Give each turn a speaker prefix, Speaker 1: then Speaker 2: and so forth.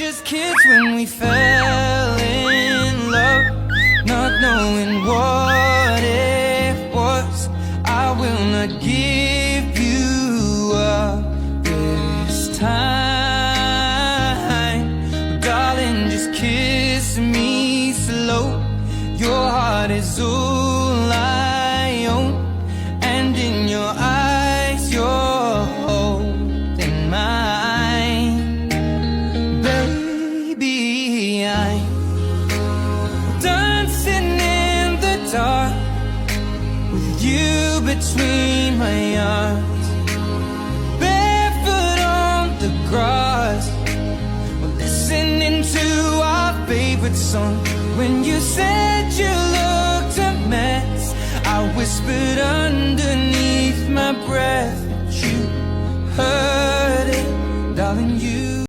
Speaker 1: just kids when we fell in love, not knowing what it was. I will not give you up this time, darling, just kiss me slow. Your heart is all I own, and in your eyes you're holding mine. Baby, I'm dancing in the dark with you between my arms, barefoot on the grass, we're listening to our favorite song. When you said you looked a mess, I whispered underneath my breath, but you heard it, darling, you